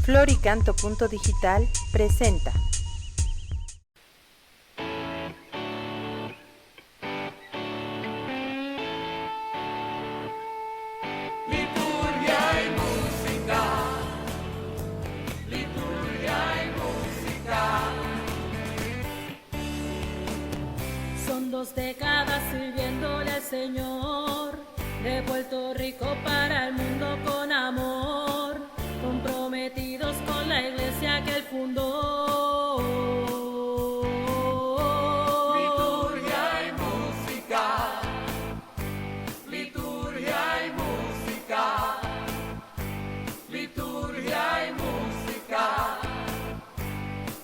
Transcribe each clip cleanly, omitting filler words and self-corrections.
Floricanto.digital presenta. Son 2 décadas sirviéndole al Señor, de Puerto Rico para el mundo con amor, comprometidos con la iglesia que él fundó. Liturgia y música, liturgia y música, liturgia y música,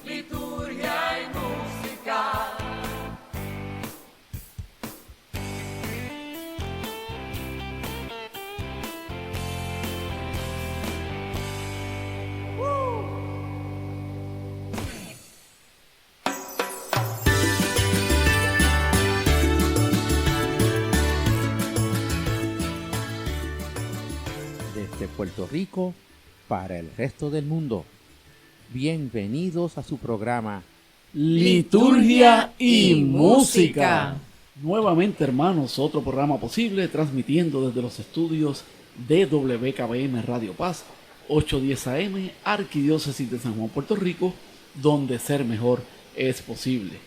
liturgia y música. Desde Puerto Rico para el resto del mundo. Bienvenidos a su programa Liturgia y Música. Nuevamente, hermanos, otro programa posible, transmitiendo desde los estudios de WKBM Radio Paz, 810 AM, Arquidiócesis de San Juan, Puerto Rico, donde ser mejor es posible.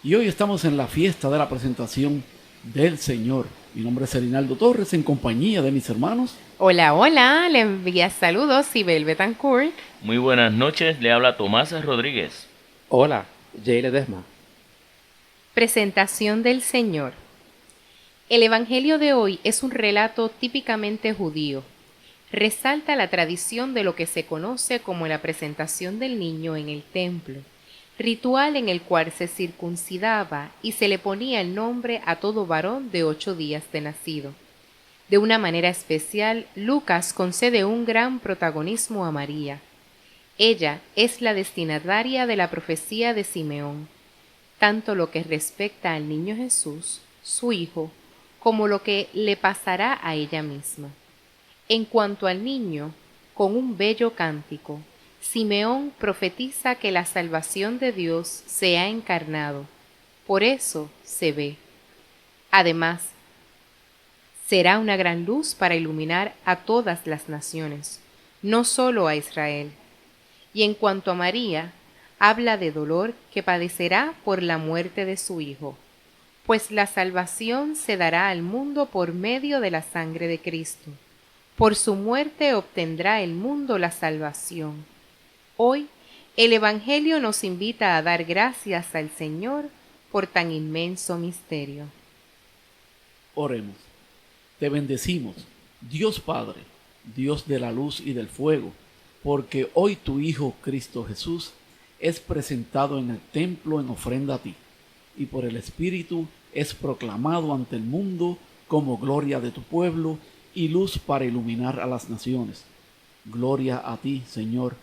Y hoy estamos en la fiesta de la presentación del Señor. Mi nombre es Erinaldo Torres, en compañía de mis hermanos. Hola, hola, le envía saludos Sibel Betancourt. Muy buenas noches, le habla Tomás Rodríguez. Hola, Jay Ledesma. Presentación del Señor. El Evangelio de hoy es un relato típicamente judío. Resalta la tradición de lo que se conoce como la presentación del niño en el templo, ritual en el cual se circuncidaba y se le ponía el nombre a todo varón de 8 días de nacido. De una manera especial, Lucas concede un gran protagonismo a María. Ella es la destinataria de la profecía de Simeón, tanto lo que respecta al niño Jesús, su hijo, como lo que le pasará a ella misma. En cuanto al niño, con un bello cántico, Simeón profetiza que la salvación de Dios se ha encarnado. Por eso se ve. Además, será una gran luz para iluminar a todas las naciones, no solo a Israel. Y en cuanto a María, habla de dolor que padecerá por la muerte de su hijo, pues la salvación se dará al mundo por medio de la sangre de Cristo. Por su muerte obtendrá el mundo la salvación. Hoy, el Evangelio nos invita a dar gracias al Señor por tan inmenso misterio. Oremos. Te bendecimos, Dios Padre, Dios de la luz y del fuego, porque hoy tu Hijo Cristo Jesús es presentado en el templo en ofrenda a ti, y por el Espíritu es proclamado ante el mundo como gloria de tu pueblo y luz para iluminar a las naciones. Gloria a ti, Señor.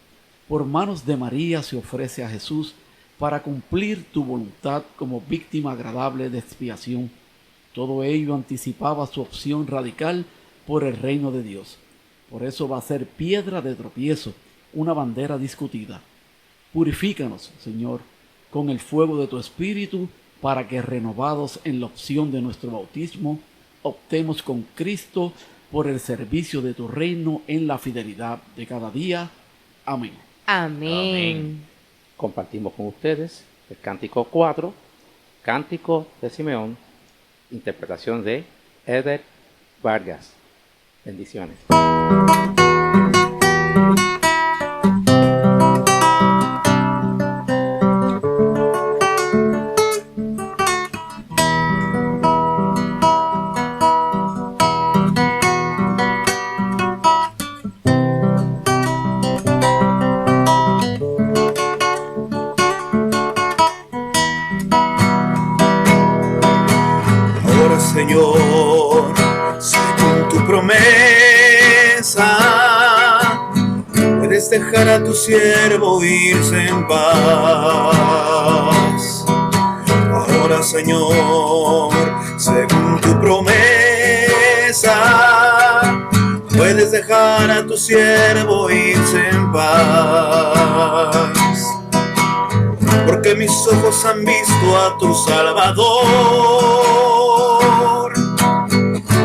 Por manos de María se ofrece a Jesús para cumplir tu voluntad como víctima agradable de expiación. Todo ello anticipaba su opción radical por el reino de Dios. Por eso va a ser piedra de tropiezo, una bandera discutida. Purifícanos, Señor, con el fuego de tu Espíritu, para que, renovados en la opción de nuestro bautismo, optemos con Cristo por el servicio de tu reino en la fidelidad de cada día. Amén. Amén. Compartimos con ustedes el Cántico 4, Cántico de Simeón, interpretación de Eder Vargas. Bendiciones. Señor, según tu promesa, puedes dejar a tu siervo irse en paz. Ahora, Señor, según tu promesa, puedes dejar a tu siervo irse en paz, porque mis ojos han visto a tu Salvador,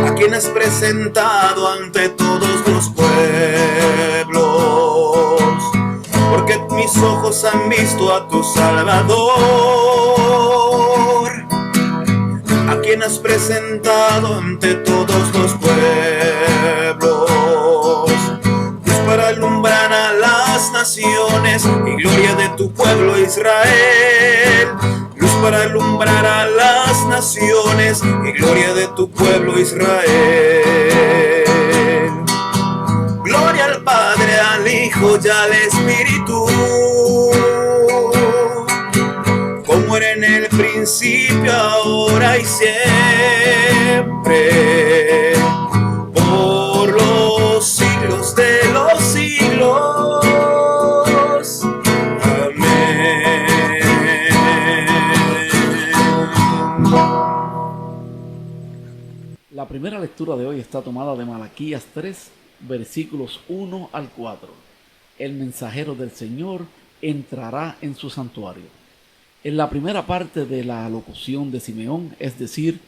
a quien has presentado ante todos los pueblos, porque mis ojos han visto a tu Salvador, a quien has presentado ante todos los pueblos, luz para alumbrar a las naciones y gloria de tu pueblo Israel, luz para alumbrar a las naciones y gloria de tu pueblo Israel. Gloria al Padre, al Hijo y al Espíritu, como era en el principio, ahora y siempre, por los siglos de los siglos. Amén. La primera lectura de hoy está tomada de Malaquías 3, versículos 1 al 4. El mensajero del Señor entrará en su santuario. En la primera parte de la locución de Simeón, es decir,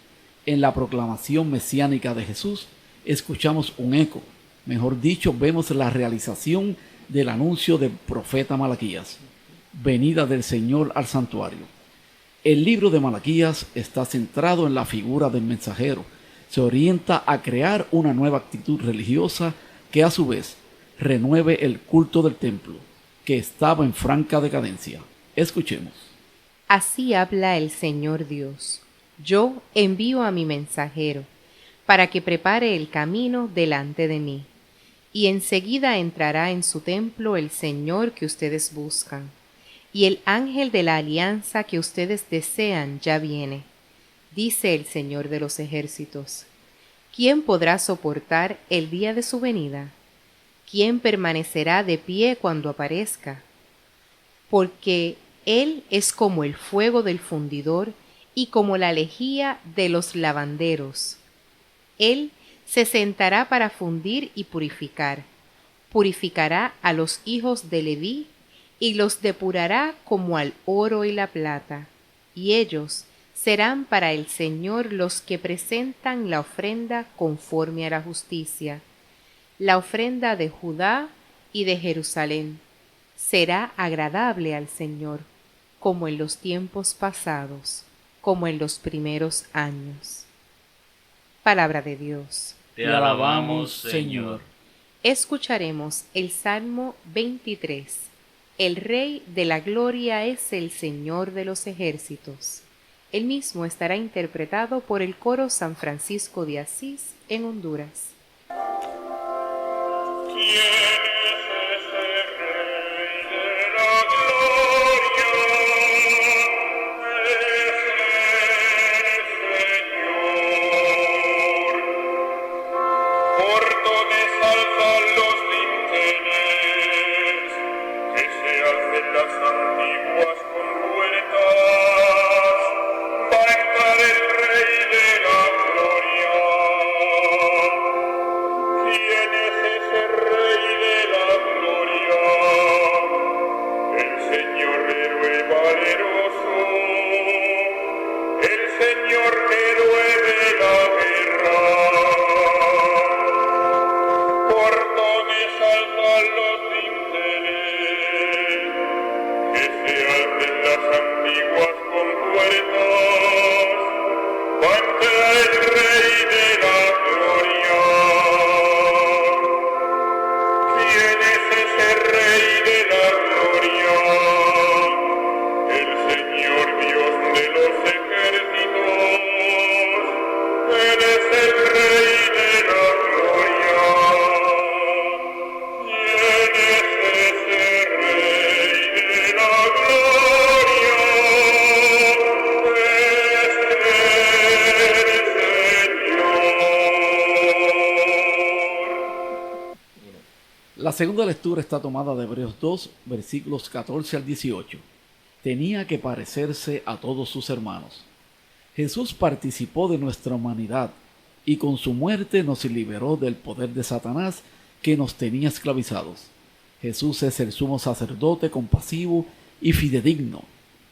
en la proclamación mesiánica de Jesús, escuchamos un eco, mejor dicho, vemos la realización del anuncio del profeta Malaquías, venida del Señor al santuario. El libro de Malaquías está centrado en la figura del mensajero, se orienta a crear una nueva actitud religiosa que a su vez renueve el culto del templo, que estaba en franca decadencia. Escuchemos. Así habla el Señor Dios. Yo envío a mi mensajero, para que prepare el camino delante de mí. Y enseguida entrará en su templo el Señor que ustedes buscan. Y el ángel de la alianza que ustedes desean ya viene, dice el Señor de los ejércitos. ¿Quién podrá soportar el día de su venida? ¿Quién permanecerá de pie cuando aparezca? Porque Él es como el fuego del fundidor y como la lejía de los lavanderos. Él se sentará para fundir y purificar. Purificará a los hijos de Leví y los depurará como al oro y la plata. Y ellos serán para el Señor los que presentan la ofrenda conforme a la justicia. La ofrenda de Judá y de Jerusalén será agradable al Señor, como en los tiempos pasados, como en los primeros años. Palabra de Dios. Te alabamos, Señor. Escucharemos el Salmo 23. El Rey de la Gloria es el Señor de los ejércitos. El mismo estará interpretado por el coro San Francisco de Asís en Honduras. La segunda lectura está tomada de Hebreos 2, versículos 14 al 18. Tenía que parecerse a todos sus hermanos. Jesús participó de nuestra humanidad y con su muerte nos liberó del poder de Satanás que nos tenía esclavizados. Jesús es el sumo sacerdote compasivo y fidedigno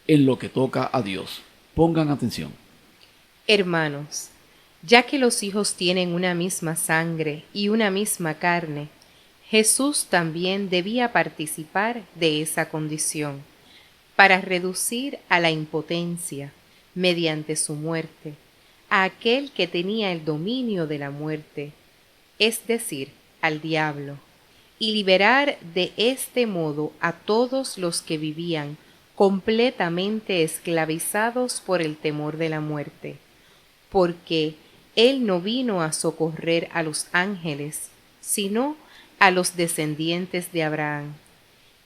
en lo que toca a Dios. Pongan atención. Hermanos, ya que los hijos tienen una misma sangre y una misma carne, Jesús también debía participar de esa condición, para reducir a la impotencia, mediante su muerte, a aquel que tenía el dominio de la muerte, es decir, al diablo, y liberar de este modo a todos los que vivían completamente esclavizados por el temor de la muerte, porque Él no vino a socorrer a los ángeles, sino a los descendientes de Abraham.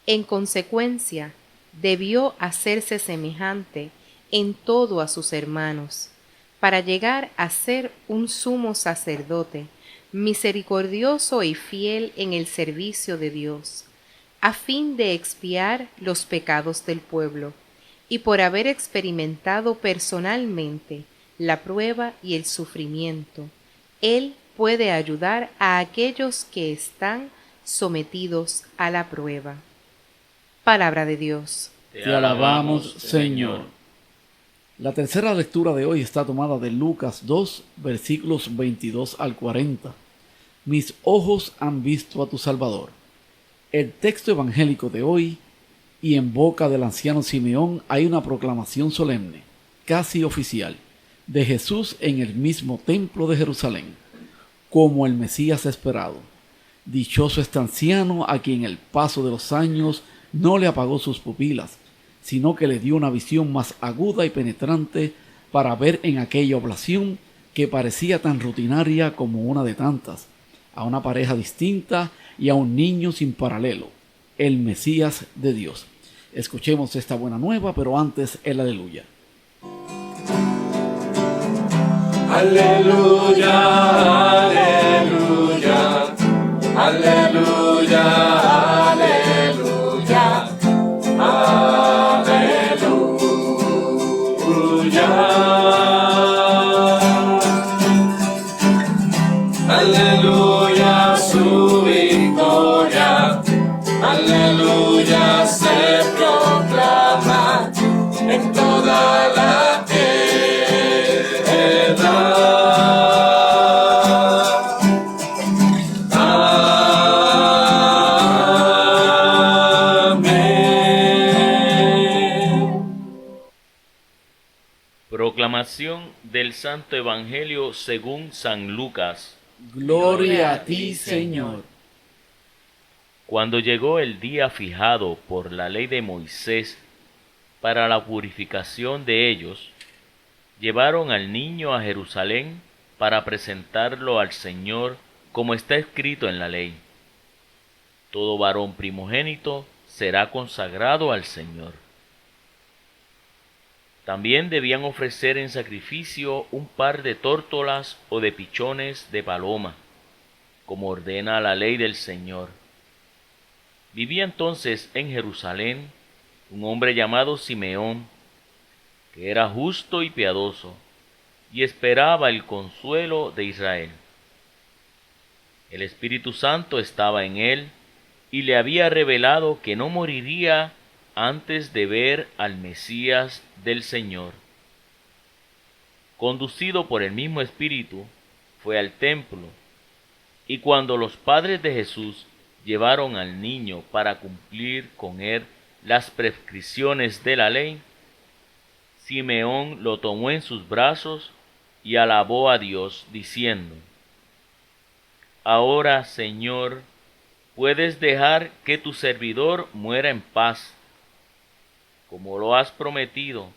En consecuencia, debió hacerse semejante en todo a sus hermanos, para llegar a ser un sumo sacerdote, misericordioso y fiel en el servicio de Dios, a fin de expiar los pecados del pueblo, y por haber experimentado personalmente la prueba y el sufrimiento, Él puede ayudar a aquellos que están sometidos a la prueba. Palabra de Dios. Te alabamos, Señor. La tercera lectura de hoy está tomada de Lucas 2, versículos 22 al 40. Mis ojos han visto a tu Salvador. El texto evangélico de hoy, y en boca del anciano Simeón hay una proclamación solemne, casi oficial, de Jesús en el mismo templo de Jerusalén, como el Mesías esperado. Dichoso este anciano a quien el paso de los años no le apagó sus pupilas, sino que le dio una visión más aguda y penetrante para ver en aquella oblación que parecía tan rutinaria como una de tantas, a una pareja distinta y a un niño sin paralelo, el Mesías de Dios. Escuchemos esta buena nueva, pero antes el aleluya. Aleluya, aleluya, aleluya, aleluya, aleluya. Aleluya, su victoria, aleluya, se proclama en toda la tierra. Proclamación del Santo Evangelio según San Lucas. Gloria a ti, Señor. Cuando llegó el día fijado por la ley de Moisés para la purificación de ellos, llevaron al niño a Jerusalén para presentarlo al Señor, como está escrito en la ley. Todo varón primogénito será consagrado al Señor. También debían ofrecer en sacrificio un par de tórtolas o de pichones de paloma, como ordena la ley del Señor. Vivía entonces en Jerusalén un hombre llamado Simeón, que era justo y piadoso, y esperaba el consuelo de Israel. El Espíritu Santo estaba en él, y le había revelado que no moriría antes de ver al Mesías del Señor. Conducido por el mismo Espíritu, fue al templo, y cuando los padres de Jesús llevaron al niño para cumplir con él las prescripciones de la ley, Simeón lo tomó en sus brazos y alabó a Dios, diciendo: Ahora, Señor, puedes dejar que tu servidor muera en paz, como lo has prometido,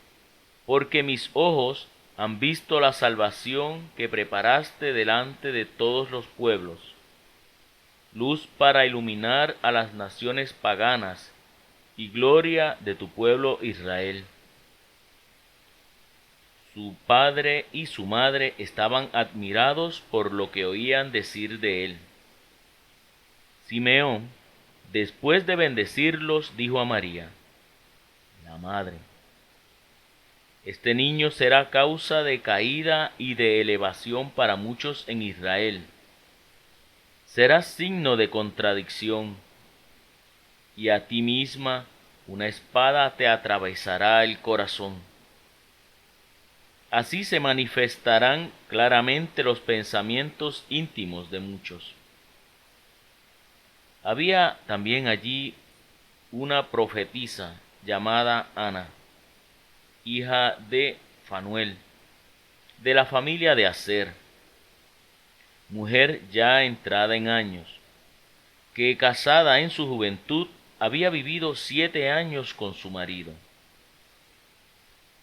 porque mis ojos han visto la salvación que preparaste delante de todos los pueblos, luz para iluminar a las naciones paganas y gloria de tu pueblo Israel. Su padre y su madre estaban admirados por lo que oían decir de él. Simeón, después de bendecirlos, dijo a María, la madre: Este niño será causa de caída y de elevación para muchos en Israel. Será signo de contradicción, y a ti misma una espada te atravesará el corazón. Así se manifestarán claramente los pensamientos íntimos de muchos. Había también allí una profetisa llamada Ana, hija de Fanuel, de la familia de Aser, mujer ya entrada en años, que casada en su juventud había vivido 7 años con su marido.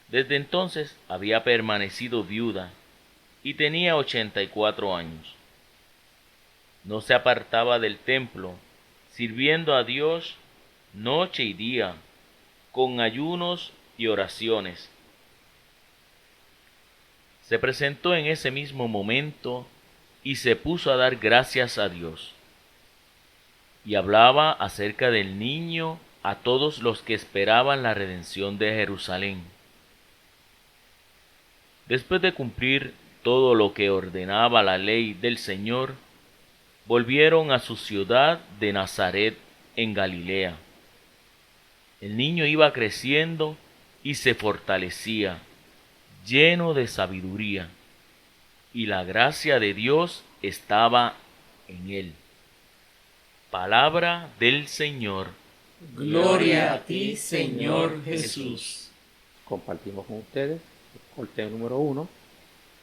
Desde entonces había permanecido viuda y tenía 84 años. No se apartaba del templo, sirviendo a Dios noche y día, con ayunos y oraciones. Se presentó en ese mismo momento y se puso a dar gracias a Dios. Y hablaba acerca del niño a todos los que esperaban la redención de Jerusalén. Después de cumplir todo lo que ordenaba la ley del Señor, volvieron a su ciudad de Nazaret en Galilea. El niño iba creciendo y se fortalecía, lleno de sabiduría, y la gracia de Dios estaba en él. Palabra del Señor. Gloria a ti, Señor Jesús. Compartimos con ustedes el corteo número 1,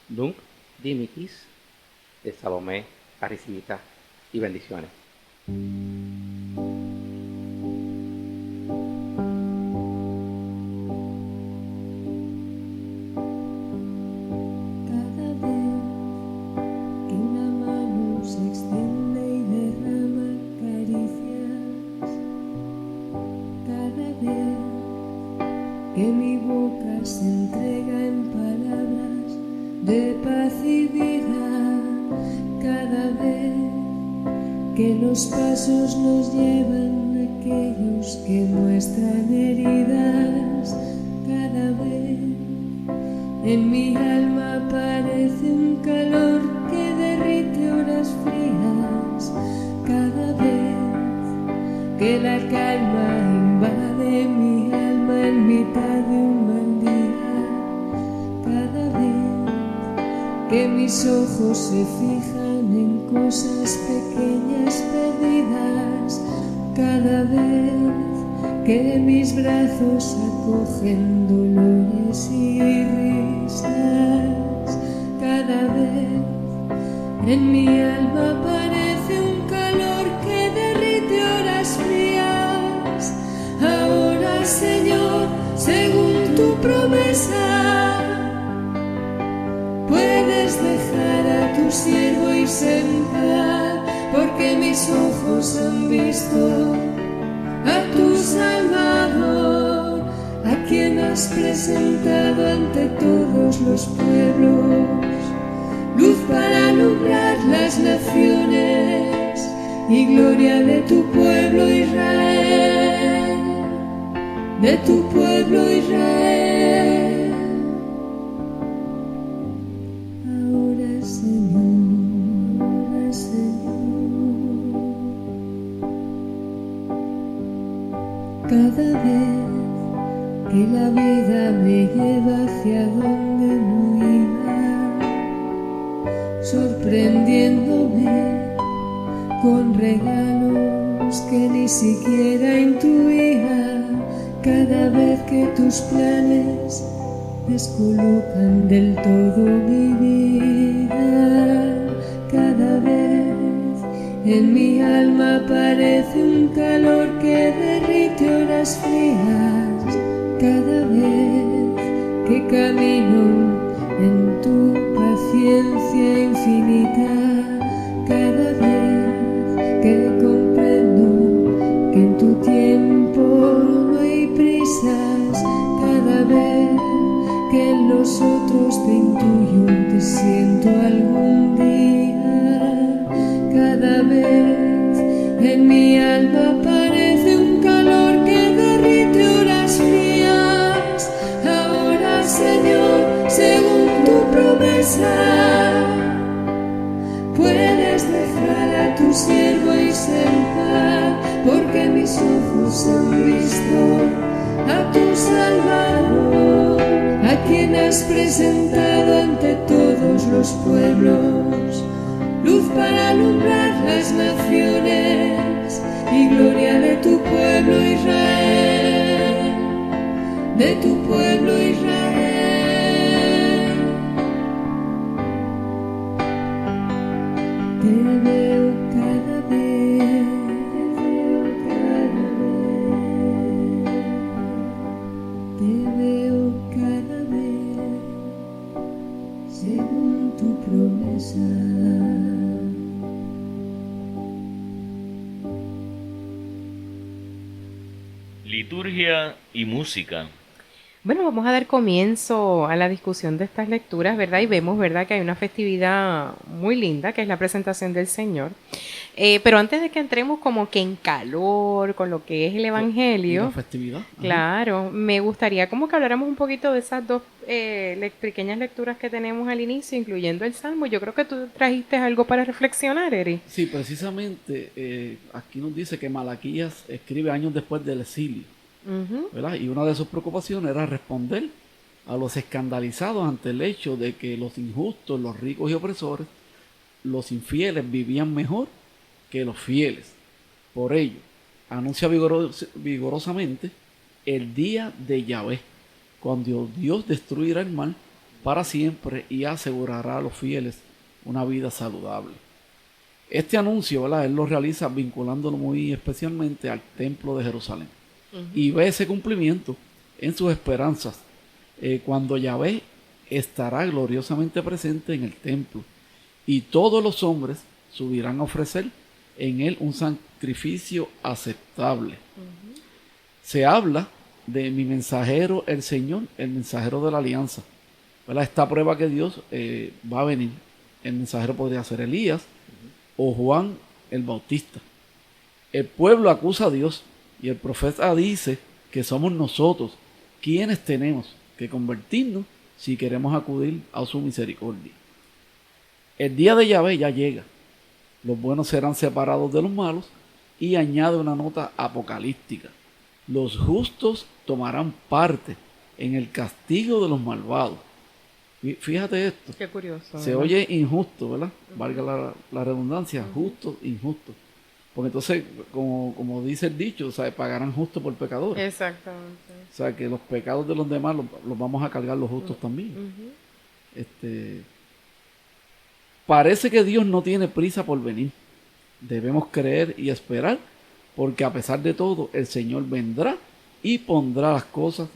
Nunc Dimittis, de Salomé Aricivita, y bendiciones. Que mi boca se entrega en palabras de paz y vida, cada vez que los pasos nos llevan a aquellos que muestran heridas, cada vez en mi alma aparece un calor que derrite horas frías, cada vez que la calma invade mi alma en mitad de un mal día, cada vez que mis ojos se fijan en cosas pequeñas perdidas, cada vez que mis brazos acogen dolores y risas, cada vez en mi alma aparece un calor que derrite horas frías. Ahora, Señor, según tu promesa, puedes dejar a tu siervo irse en paz, porque mis ojos han visto a tu Salvador, a quien has presentado ante todos los pueblos, luz para alumbrar las naciones y gloria de tu pueblo Israel, de tu pueblo Israel. Ahora, Señor, ahora, Señor, cada vez que la vida me lleva hacia donde no iba, sorprendiéndome con regalos que ni siquiera intuía, cada vez que tus planes descolocan del todo mi vida, cada vez en mi alma aparece un calor que derrite horas frías, cada vez que camino en tu paciencia infinita, cada vez que comprendo que en tu tiempo no hay prisas, cada vez que en los otros te intuyo, te siento algún día, cada vez en mi alma aparece un calor que derrite horas frías. Ahora, Señor, según tu promesa, puedes dejar a tu siervo y ser paz, porque mis ojos han visto a tu Salvador, a quien has presentado ante todos los pueblos, luz para alumbrar las naciones y gloria de tu pueblo Israel, de tu pueblo Israel. Te veo cada vez, te veo cada vez, según tu promesa. Liturgia y música. Bueno, vamos a dar comienzo a la discusión de estas lecturas, ¿verdad? Y vemos, ¿verdad?, que hay una festividad muy linda, que es la presentación del Señor. Pero antes de que entremos como que en calor con lo que es el Evangelio, ¿La festividad? claro, me gustaría como que habláramos un poquito de esas dos pequeñas lecturas que tenemos al inicio, incluyendo el Salmo. Yo creo que tú trajiste algo para reflexionar, Eri. Sí, precisamente aquí nos dice que Malaquías escribe años después del exilio, ¿verdad? Y una de sus preocupaciones era responder a los escandalizados ante el hecho de que los injustos, los ricos y opresores, los infieles vivían mejor que los fieles. Por ello, anuncia vigorosamente el día de Yahvé, cuando Dios destruirá el mal para siempre y asegurará a los fieles una vida saludable. Este anuncio, ¿verdad?, él lo realiza vinculándolo muy especialmente al templo de Jerusalén. Y ve ese cumplimiento en sus esperanzas, cuando Yahvé estará gloriosamente presente en el templo y todos los hombres subirán a ofrecer en él un sacrificio aceptable. Se habla de mi mensajero, el Señor, el mensajero de la alianza, ¿verdad? Esta prueba que Dios va a venir. El mensajero podría ser Elías o Juan el Bautista. El pueblo acusa a Dios y el profeta dice que somos nosotros quienes tenemos que convertirnos si queremos acudir a su misericordia. El día de Yahvé ya llega. Los buenos serán separados de los malos, y añade una nota apocalíptica. Los justos tomarán parte en el castigo de los malvados. Fíjate esto. Qué curioso. Se oye injusto, ¿verdad? Valga la redundancia, justo, injusto. Porque entonces, como dice el dicho, o sea, pagarán justo por pecadores. Exactamente. O sea, que los pecados de los demás los vamos a cargar los justos también. Parece que Dios no tiene prisa por venir. Debemos creer y esperar, porque a pesar de todo, el Señor vendrá y pondrá las cosas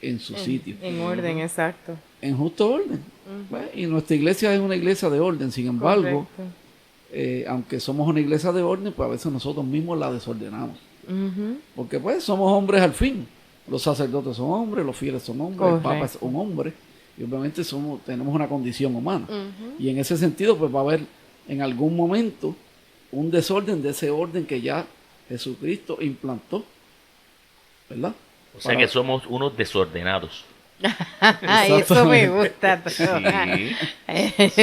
en su sitio. En orden, exacto. En justo orden. Bueno, y nuestra iglesia es una iglesia de orden, sin embargo, aunque somos una iglesia de orden, pues a veces nosotros mismos la desordenamos. Porque pues somos hombres al fin. Los sacerdotes son hombres, los fieles son hombres, el Papa es un hombre, y obviamente tenemos una condición humana. Y en ese sentido, pues va a haber en algún momento un desorden de ese orden que ya Jesucristo implantó, ¿verdad? O sea que somos unos desordenados. Eso me gusta. Sí.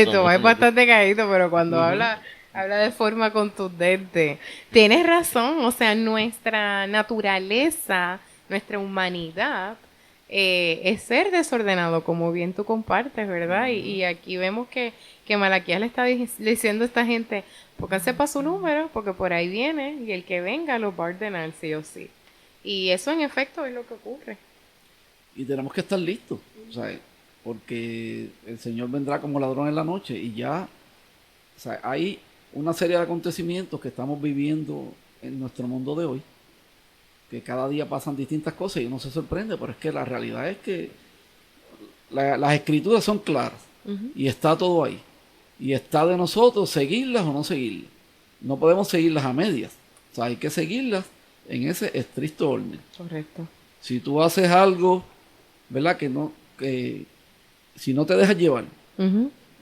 Tomás es bastante caído, pero cuando habla de forma contundente. Tienes razón, o sea, nuestra naturaleza, nuestra humanidad es ser desordenado, como bien tú compartes, ¿verdad? Y aquí vemos que Malaquías le está diciendo a esta gente, pónganse para su número, porque por ahí viene, y el que venga los va a ordenar sí o sí. Y eso en efecto es lo que ocurre. Y tenemos que estar listos, o sea, porque el Señor vendrá como ladrón en la noche, y ya, o sea, hay una serie de acontecimientos que estamos viviendo en nuestro mundo de hoy, que cada día pasan distintas cosas y uno se sorprende, pero es que la realidad es que las escrituras son claras y está todo ahí. Y está de nosotros seguirlas o no seguirlas. No podemos seguirlas a medias. O sea, hay que seguirlas en ese estricto orden. Correcto. Si tú haces algo, ¿verdad? Que si no te dejas llevar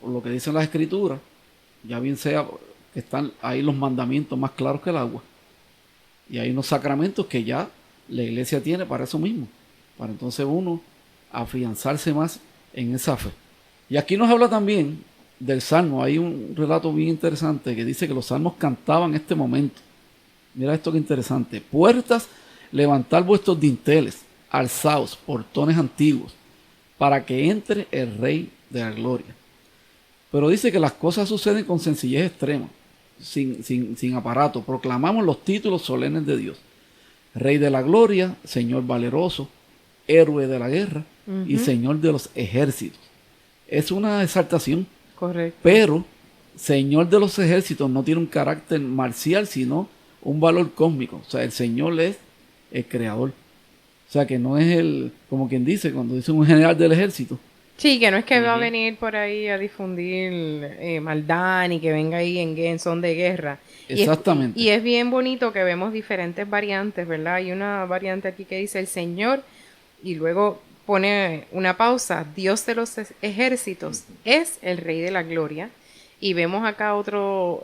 por lo que dicen las escrituras, ya bien sea que están ahí los mandamientos más claros que el agua, y hay unos sacramentos que ya la iglesia tiene para eso mismo, para entonces uno afianzarse más en esa fe. Y aquí nos habla también del salmo. Hay un relato bien interesante que dice que los salmos cantaban este momento. Mira esto que interesante. Puertas, levantad vuestros dinteles, alzaos, portones antiguos, para que entre el Rey de la Gloria. Pero dice que las cosas suceden con sencillez extrema, sin aparato. Proclamamos los títulos solemnes de Dios. Rey de la Gloria, Señor valeroso, héroe de la guerra y Señor de los ejércitos. Es una exaltación. Correcto. Pero Señor de los ejércitos no tiene un carácter marcial, sino un valor cósmico. O sea, el Señor es el creador. O sea, que no es como quien dice, cuando dice un general del ejército. Sí, que no es que va a venir por ahí a difundir maldad ni que venga ahí en son de guerra. Exactamente. Y es bien bonito que vemos diferentes variantes, ¿verdad? Hay una variante aquí que dice el Señor y luego pone una pausa. Dios de los ejércitos es el Rey de la Gloria. Y vemos acá otro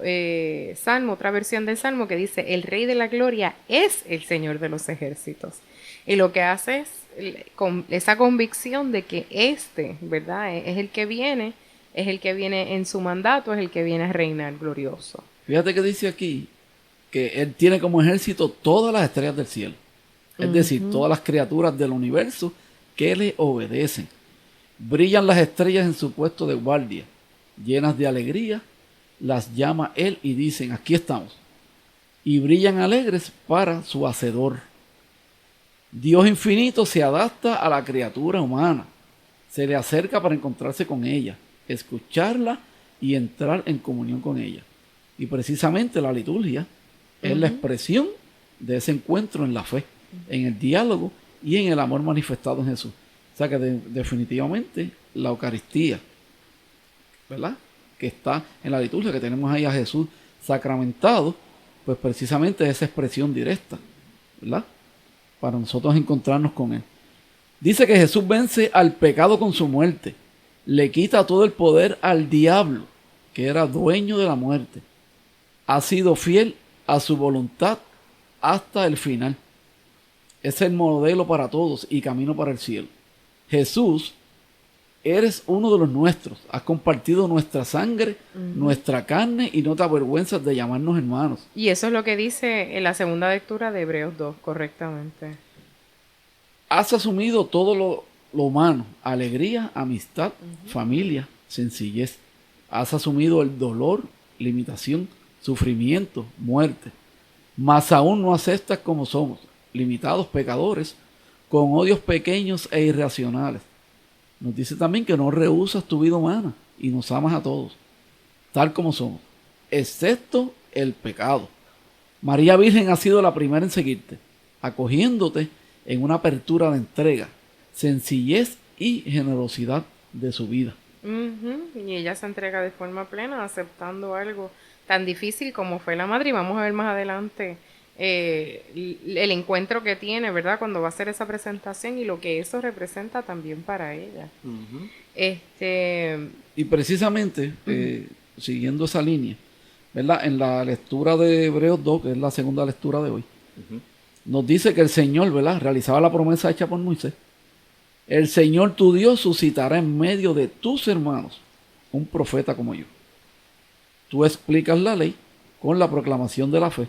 salmo, otra versión del salmo que dice el Rey de la Gloria es el Señor de los ejércitos. Y lo que hace es con esa convicción de que ¿verdad? Es el que viene en su mandato, es el que viene a reinar glorioso. Fíjate que dice aquí que Él tiene como ejército todas las estrellas del cielo. Es decir, todas las criaturas del universo que le obedecen. Brillan las estrellas en su puesto de guardia. Llenas de alegría, las llama Él y dicen, aquí estamos. Y brillan alegres para su hacedor. Dios infinito se adapta a la criatura humana, se le acerca para encontrarse con ella, escucharla y entrar en comunión con ella. Y precisamente la liturgia es la expresión de ese encuentro en la fe, en el diálogo y en el amor manifestado en Jesús. O sea que definitivamente la Eucaristía, ¿verdad?, que está en la liturgia, que tenemos ahí a Jesús sacramentado, pues precisamente es esa expresión directa, ¿verdad?, para nosotros encontrarnos con Él. Dice que Jesús vence al pecado con su muerte, le quita todo el poder al diablo, que era dueño de la muerte. Ha sido fiel a su voluntad hasta el final. Es el modelo para todos y camino para el cielo. Jesús, eres uno de los nuestros, has compartido nuestra sangre, nuestra carne y no te avergüenzas de llamarnos hermanos. Y eso es lo que dice en la segunda lectura de Hebreos 2, correctamente. Has asumido todo lo humano, alegría, amistad, familia, sencillez. Has asumido el dolor, limitación, sufrimiento, muerte. Mas aún no aceptas como somos, limitados pecadores, con odios pequeños e irracionales. Nos dice también que no rehusas tu vida humana y nos amas a todos, tal como somos, excepto el pecado. María Virgen ha sido la primera en seguirte, acogiéndote en una apertura de entrega, sencillez y generosidad de su vida. Y ella se entrega de forma plena, aceptando algo tan difícil como fue la madre. Y vamos a ver más adelante el encuentro que tiene, ¿verdad?, cuando va a hacer esa presentación y lo que eso representa también para ella. Y precisamente, siguiendo esa línea, ¿verdad?, en la lectura de Hebreos 2, que es la segunda lectura de hoy, nos dice que el Señor, ¿verdad?, realizaba la promesa hecha por Moisés. El Señor tu Dios suscitará en medio de tus hermanos un profeta como yo. Tú explicas la ley con la proclamación de la fe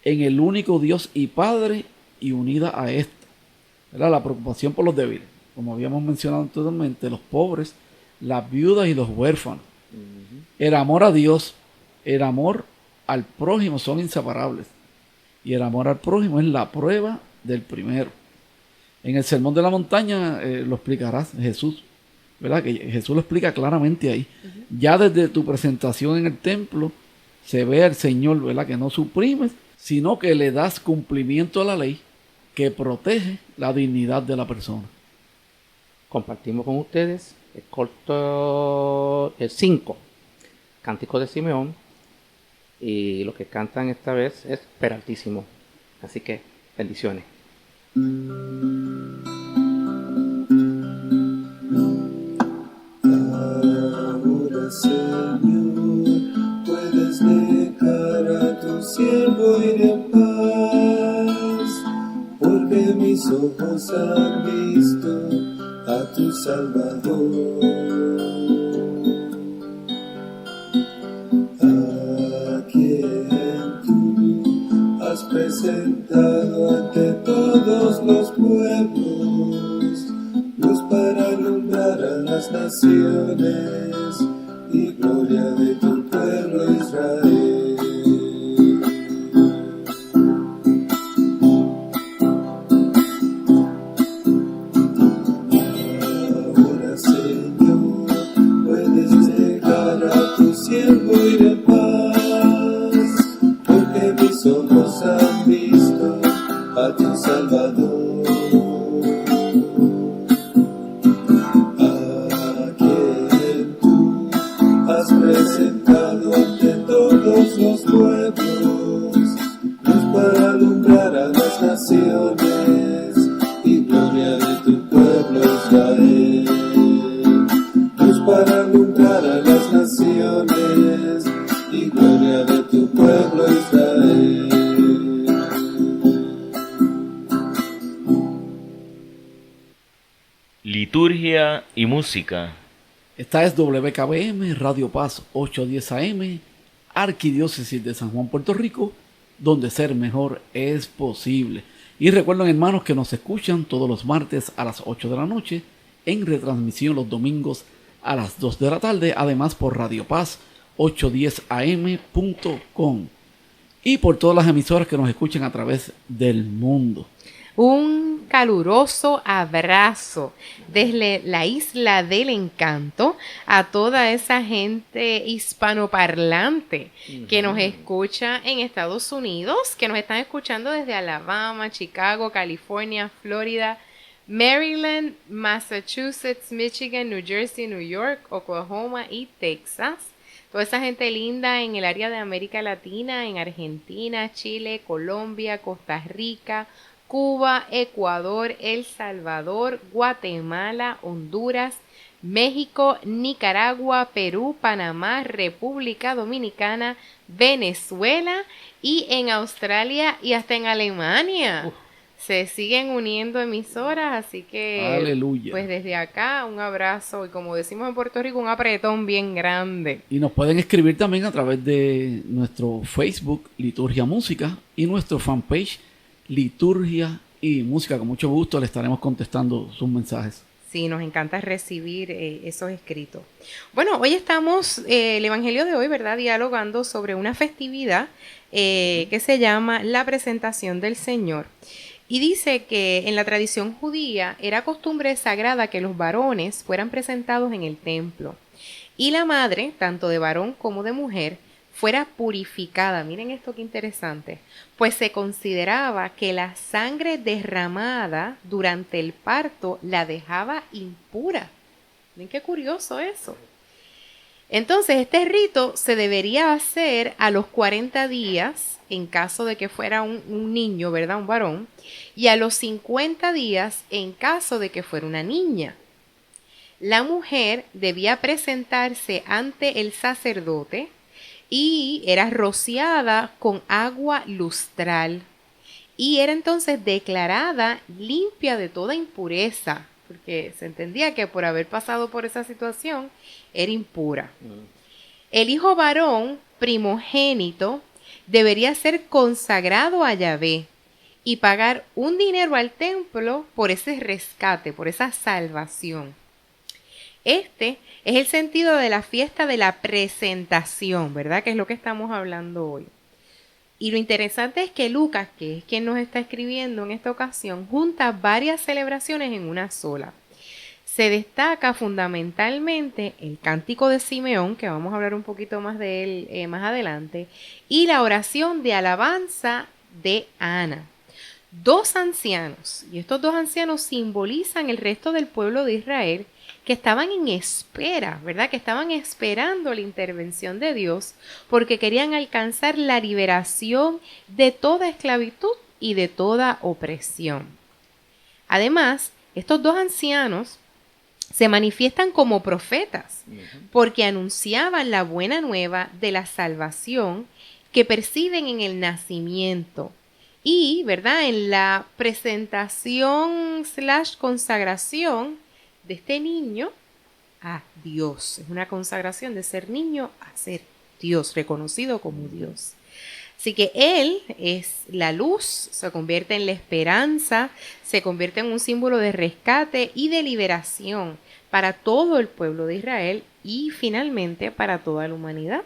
en el único Dios y Padre y unida a esta, ¿verdad?, la preocupación por los débiles, como habíamos mencionado anteriormente, los pobres, las viudas y los huérfanos. El amor a Dios, el amor al prójimo son inseparables. Y el amor al prójimo es la prueba del primero. En el Sermón de la Montaña lo explicará Jesús, ¿verdad? Que Jesús lo explica claramente ahí. Ya desde tu presentación en el templo se ve al Señor, ¿verdad?, que no suprimes, sino que le das cumplimiento a la ley que protege la dignidad de la persona. Compartimos con ustedes el corto 5, Cántico de Simeón, y lo que cantan esta vez es Peraltísimo. Así que bendiciones. Ahora, Señor, puedes dejar a tu siervo ir en paz, porque mis ojos han visto a tu Salvador. has presentado ante todos los pueblos, luz para alumbrar a las naciones y gloria de tu pueblo Israel. Ahora, Señor, puedes dejar a tu siervo ir en paz, porque mis ojos han visto a tu Salvador, a quien tú has presentado ante todos los pueblos, luz para alumbrar a las naciones y gloria de tu pueblo Israel. Luz para alumbrar a las naciones y gloria de tu pueblo Israel. Liturgia y música. Esta es WKBM, Radio Paz 810 AM, Arquidiócesis de San Juan, Puerto Rico, donde ser mejor es posible. Y recuerden, hermanos, que nos escuchan todos los martes a las 8 de la noche, en retransmisión los domingos a las 2 de la tarde, además por Radio Paz 810am.com y por todas las emisoras que nos escuchan a través del mundo. Un caluroso abrazo desde la Isla del Encanto a toda esa gente hispanoparlante que nos escucha en Estados Unidos, que nos están escuchando desde Alabama, Chicago, California, Florida, Maryland, Massachusetts, Michigan, New Jersey, New York, Oklahoma y Texas. Toda esa gente linda en el área de América Latina, en Argentina, Chile, Colombia, Costa Rica, Cuba, Ecuador, El Salvador, Guatemala, Honduras, México, Nicaragua, Perú, Panamá, República Dominicana, Venezuela y en Australia y hasta en Alemania. Se siguen uniendo emisoras, así que ¡aleluya! Pues desde acá un abrazo y, como decimos en Puerto Rico, un apretón bien grande. Y nos pueden escribir también a través de nuestro Facebook Liturgia Música y nuestro fanpage Liturgia y Música. Con mucho gusto le estaremos contestando sus mensajes. Sí, nos encanta recibir esos escritos. Bueno, hoy estamos, el Evangelio de hoy, ¿verdad?, dialogando sobre una festividad que se llama la Presentación del Señor. Y dice que en la tradición judía era costumbre sagrada que los varones fueran presentados en el templo y la madre, tanto de varón como de mujer, fuera purificada. Miren esto qué interesante, pues se consideraba que la sangre derramada durante el parto la dejaba impura. Miren qué curioso eso. Entonces, este rito se debería hacer a los 40 días, en caso de que fuera un niño, ¿verdad?, un varón, y a los 50 días en caso de que fuera una niña. La mujer debía presentarse ante el sacerdote y era rociada con agua lustral y era entonces declarada limpia de toda impureza, porque se entendía que por haber pasado por esa situación era impura. El hijo varón primogénito debería ser consagrado a Yahvé y pagar un dinero al templo por ese rescate, por esa salvación. Este es el sentido de la fiesta de la presentación, ¿verdad?, que es lo que estamos hablando hoy. Y lo interesante es que Lucas, que es quien nos está escribiendo en esta ocasión, junta varias celebraciones en una sola. Se destaca fundamentalmente el Cántico de Simeón, que vamos a hablar un poquito más de él más adelante, y la oración de alabanza de Ana. Dos ancianos, y estos dos ancianos simbolizan el resto del pueblo de Israel, que estaban en espera, ¿verdad?, que estaban esperando la intervención de Dios, porque querían alcanzar la liberación de toda esclavitud y de toda opresión. Además, estos dos ancianos se manifiestan como profetas, porque anunciaban la buena nueva de la salvación que perciben en el nacimiento y, ¿verdad?, en la presentación / consagración de este niño a Dios. Es una consagración de ser niño a ser Dios, reconocido como Dios. Así que Él es la luz, se convierte en la esperanza, se convierte en un símbolo de rescate y de liberación para todo el pueblo de Israel y finalmente para toda la humanidad.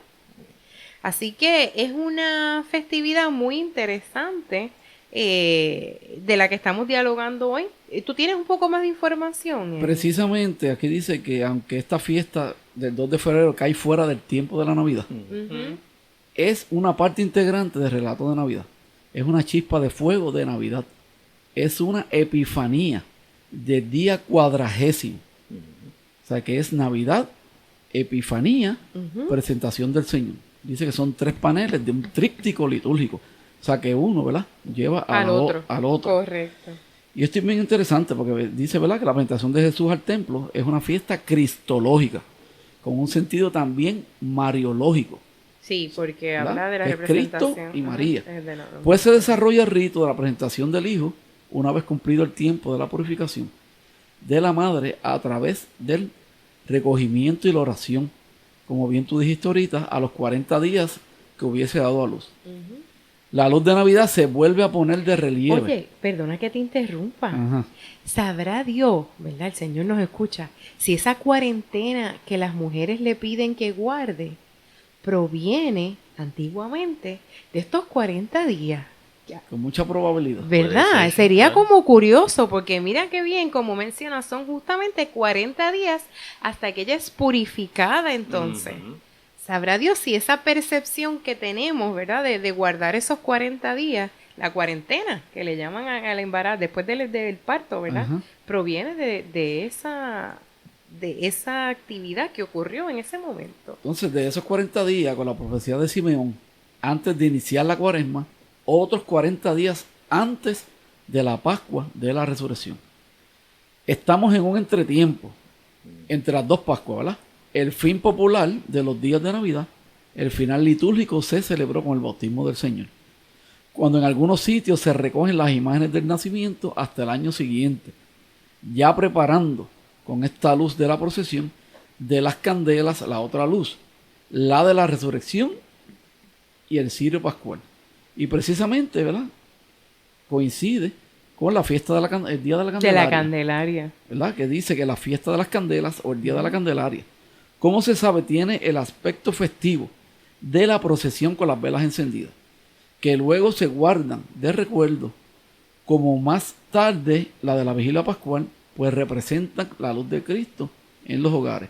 Así que es una festividad muy interesante de la que estamos dialogando hoy. ¿Tú tienes un poco más de información? Precisamente aquí dice que aunque esta fiesta del 2 de febrero cae fuera del tiempo de la Navidad, es una parte integrante del relato de Navidad. Es una chispa de fuego de Navidad. Es una epifanía del día 40. O sea que es Navidad, Epifanía, presentación del Señor. Dice que son 3 paneles de un tríptico litúrgico. O sea que uno, ¿verdad?, lleva al otro. Correcto. Y esto es bien interesante porque dice, ¿verdad?, que la presentación de Jesús al templo es una fiesta cristológica, con un sentido también mariológico. Sí, porque ¿verdad?, habla de la que es representación. Cristo y María. Pues se desarrolla el rito de la presentación del Hijo una vez cumplido el tiempo de la purificación de la madre a través del recogimiento y la oración, como bien tú dijiste ahorita, a los 40 días que hubiese dado a luz. La luz de Navidad se vuelve a poner de relieve. Oye, perdona que te interrumpa. Ajá. Sabrá Dios, ¿verdad? El Señor nos escucha. Si esa cuarentena que las mujeres le piden que guarde proviene antiguamente de estos 40 días. Con mucha probabilidad. ¿Verdad? Ser, Sería claro. como curioso, porque mira qué bien, como mencionas, son justamente 40 días hasta que ella es purificada entonces. Sabrá Dios si esa percepción que tenemos, ¿verdad? De guardar esos 40 días, la cuarentena, que le llaman al embarazo, después del parto, ¿verdad? Ajá. Proviene de esa actividad que ocurrió en ese momento. Entonces, de esos 40 días, con la profecía de Simeón, antes de iniciar la cuaresma, otros 40 días antes de la Pascua de la Resurrección. Estamos en un entretiempo entre las dos Pascuas, ¿verdad? El fin popular de los días de Navidad, el final litúrgico se celebró con el bautismo del Señor, cuando en algunos sitios se recogen las imágenes del nacimiento hasta el año siguiente, ya preparando con esta luz de la procesión de las candelas la otra luz, la de la resurrección y el cirio pascual. Y precisamente, ¿verdad?, coincide con la fiesta de el día de la Candelaria. De la Candelaria. ¿Verdad? Que dice que la fiesta de las candelas o el día de la Candelaria, ¿cómo se sabe? Tiene el aspecto festivo de la procesión con las velas encendidas, que luego se guardan de recuerdo, como más tarde la de la vigilia pascual, pues representan la luz de Cristo en los hogares.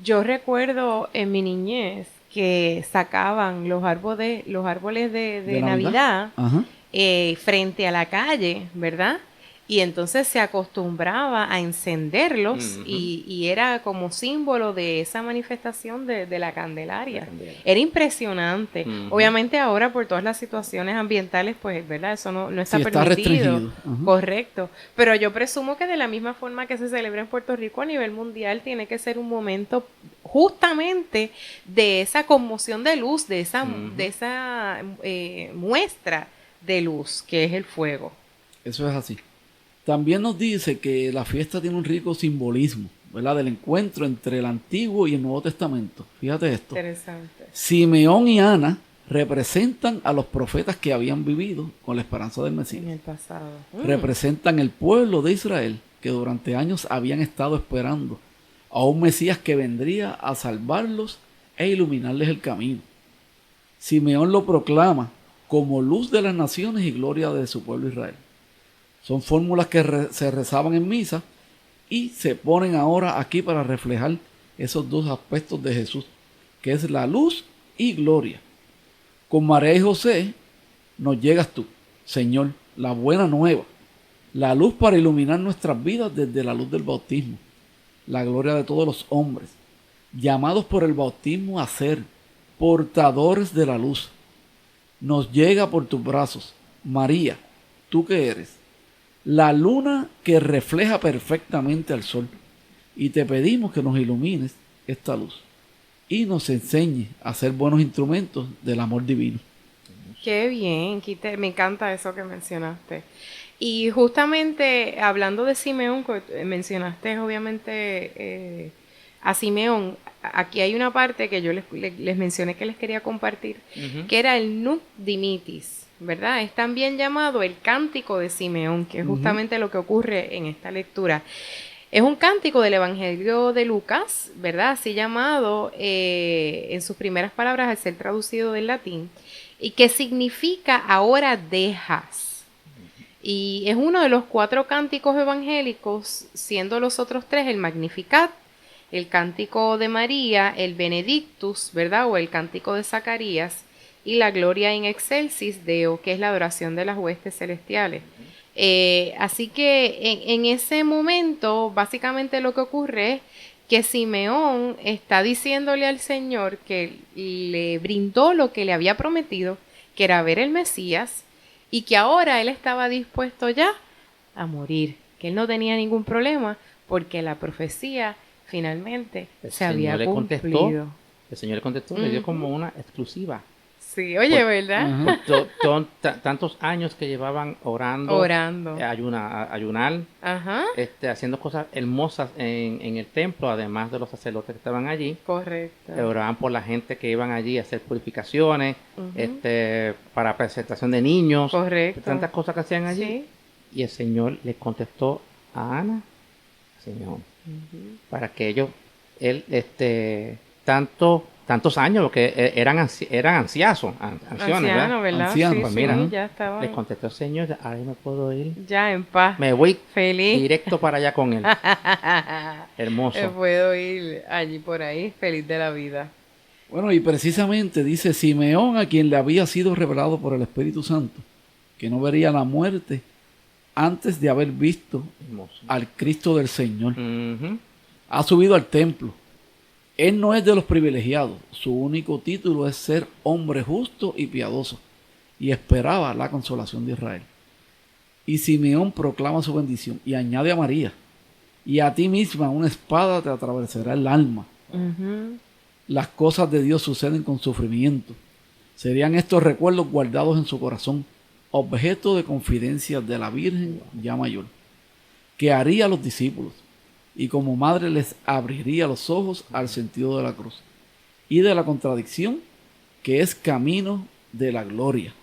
Yo recuerdo en mi niñez que sacaban los árboles de Navidad frente a la calle, ¿verdad? Y entonces se acostumbraba a encenderlos y era como símbolo de esa manifestación de la Candelaria. Era impresionante. Obviamente ahora por todas las situaciones ambientales, pues, ¿verdad? Eso no está está permitido. restringido. Correcto. Pero yo presumo que de la misma forma que se celebra en Puerto Rico a nivel mundial, tiene que ser un momento justamente de esa conmoción de luz, de esa muestra de luz que es el fuego. Eso es así. También nos dice que la fiesta tiene un rico simbolismo, ¿verdad?, del encuentro entre el Antiguo y el Nuevo Testamento. Fíjate esto. Interesante. Simeón y Ana representan a los profetas que habían vivido con la esperanza del Mesías. En el pasado. Representan el pueblo de Israel que durante años habían estado esperando a un Mesías que vendría a salvarlos e iluminarles el camino. Simeón lo proclama como luz de las naciones y gloria de su pueblo Israel. Son fórmulas que se rezaban en misa y se ponen ahora aquí para reflejar esos dos aspectos de Jesús, que es la luz y gloria. Con María y José nos llegas tú, Señor, la buena nueva, la luz para iluminar nuestras vidas desde la luz del bautismo, la gloria de todos los hombres, llamados por el bautismo a ser portadores de la luz. Nos llega por tus brazos, María, tú que eres la luna que refleja perfectamente al sol, y te pedimos que nos ilumines esta luz y nos enseñes a ser buenos instrumentos del amor divino. Qué bien, me encanta eso que mencionaste. Y justamente hablando de Simeón, mencionaste obviamente a Simeón, aquí hay una parte que yo les mencioné que les quería compartir, que era el Nunc Dimittis, ¿verdad? Es también llamado el Cántico de Simeón, que es justamente lo que ocurre en esta lectura. Es un cántico del Evangelio de Lucas, ¿verdad? Así llamado en sus primeras palabras al ser traducido del latín, y que significa ahora dejas. Y es uno de los 4 cánticos evangélicos, siendo los otros 3 el Magnificat, el Cántico de María, el Benedictus, ¿verdad? O el Cántico de Zacarías, y la Gloria in Excelsis Deo, que es la adoración de las huestes celestiales. Así que en ese momento, básicamente lo que ocurre es que Simeón está diciéndole al Señor que le brindó lo que le había prometido, que era ver el Mesías, y que ahora él estaba dispuesto ya a morir, que él no tenía ningún problema, porque la profecía finalmente se había cumplido. El Señor le contestó, le dio como una exclusiva. Sí, oye, ¿verdad? Tantos años que llevaban orando. Ayunar, haciendo cosas hermosas en el templo, además de los sacerdotes que estaban allí. Correcto. Oraban por la gente que iban allí a hacer purificaciones, para presentación de niños. Correcto. Tantas cosas que hacían allí. Sí. Y el Señor le contestó a Ana, Señor, para que tantos años, lo que eran ancianos, ¿verdad? Ancianos, sí, pues mira, ya estaban. les contestó el Señor, ahora me puedo ir. Ya en paz. Me voy feliz. Directo para allá con él. Hermoso. Me puedo ir allí por ahí, feliz de la vida. Bueno, y precisamente dice Simeón, a quien le había sido revelado por el Espíritu Santo, que no vería la muerte antes de haber visto al Cristo del Señor. Ha subido al templo. Él no es de los privilegiados. Su único título es ser hombre justo y piadoso, y esperaba la consolación de Israel. Y Simeón proclama su bendición y añade a María: y a ti misma una espada te atravesará el alma. Las cosas de Dios suceden con sufrimiento. Serían estos recuerdos guardados en su corazón, objeto de confidencia de la Virgen ya mayor, que haría a los discípulos, y como madre les abriría los ojos al sentido de la cruz y de la contradicción, que es camino de la gloria.